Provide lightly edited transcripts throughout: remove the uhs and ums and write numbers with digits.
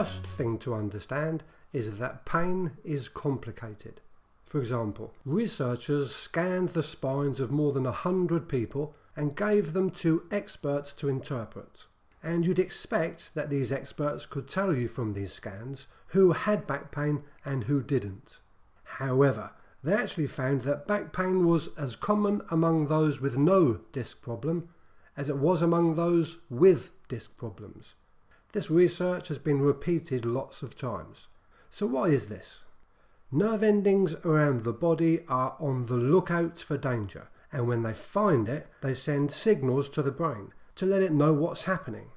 first thing to understand is that pain is complicated. For example, researchers scanned the spines of more than 100 people and gave them to experts to interpret. And you'd expect that these experts could tell you from these scans who had back pain and who didn't. However, they actually found that back pain was as common among those with no disc problem as it was among those with disc problems. This research has been repeated lots of times. So why is this? Nerve endings around the body are on the lookout for danger, and when they find it, they send signals to the brain to let it know what's happening.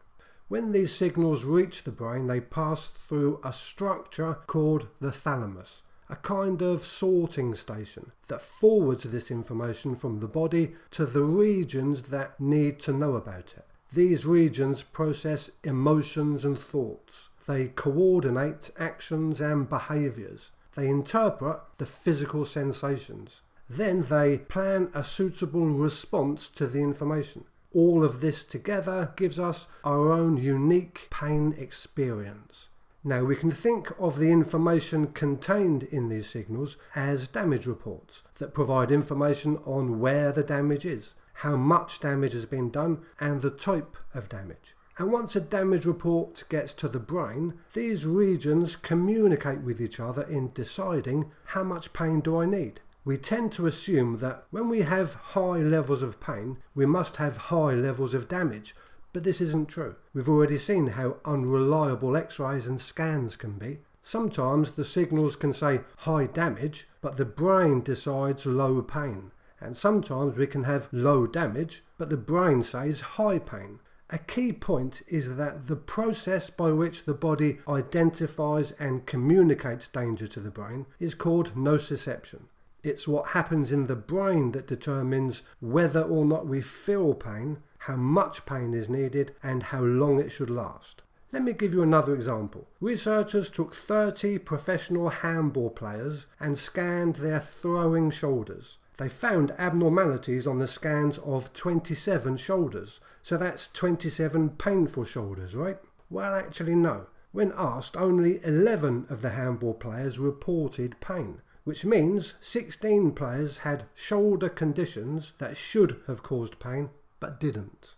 When these signals reach the brain, they pass through a structure called the thalamus, a kind of sorting station that forwards this information from the body to the regions that need to know about it. These regions process emotions and thoughts. They coordinate actions and behaviours. They interpret the physical sensations. Then they plan a suitable response to the information. All of this together gives us our own unique pain experience. Now we can think of the information contained in these signals as damage reports that provide information on where the damage is, how much damage has been done, and the type of damage. And once a damage report gets to the brain, these regions communicate with each other in deciding how much pain do I need. We tend to assume that when we have high levels of pain, we must have high levels of damage, but this isn't true. We've already seen how unreliable X-rays and scans can be. Sometimes the signals can say high damage, but the brain decides low pain. And sometimes we can have low damage, but the brain says high pain. A key point is that the process by which the body identifies and communicates danger to the brain is called nociception. It's what happens in the brain that determines whether or not we feel pain, how much pain is needed, and how long it should last. Let me give you another example. Researchers took 30 professional handball players and scanned their throwing shoulders. They found abnormalities on the scans of 27 shoulders. So that's 27 painful shoulders, right? Well, actually no. When asked, only 11 of the handball players reported pain, which means 16 players had shoulder conditions that should have caused pain, but didn't.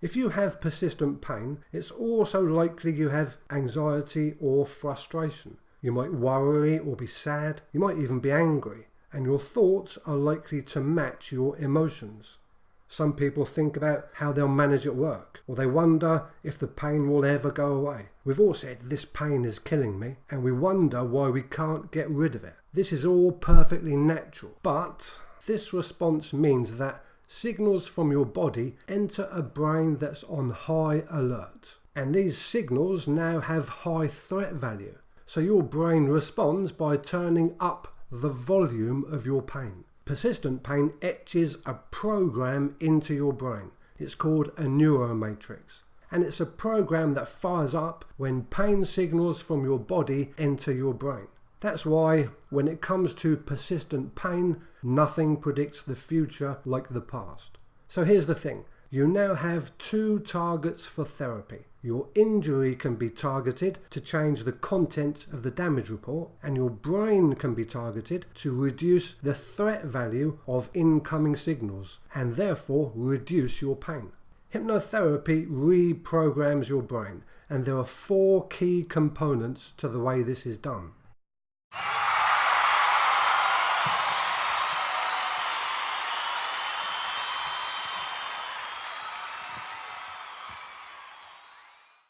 If you have persistent pain, it's also likely you have anxiety or frustration. You might worry or be sad. You might even be angry. And your thoughts are likely to match your emotions. Some people think about how they'll manage at work, or they wonder if the pain will ever go away. We've all said, this pain is killing me, and we wonder why we can't get rid of it. This is all perfectly natural, but this response means that signals from your body enter a brain that's on high alert. And these signals now have high threat value. So your brain responds by turning up the volume of your pain. Persistent pain etches a program into your brain. It's called a neuromatrix. And it's a program that fires up when pain signals from your body enter your brain. That's why when it comes to persistent pain, nothing predicts the future like the past. So here's the thing. You now have two targets for therapy. Your injury can be targeted to change the content of the damage report, and your brain can be targeted to reduce the threat value of incoming signals, and therefore reduce your pain. Hypnotherapy reprograms your brain, and there are 4 key components to the way this is done.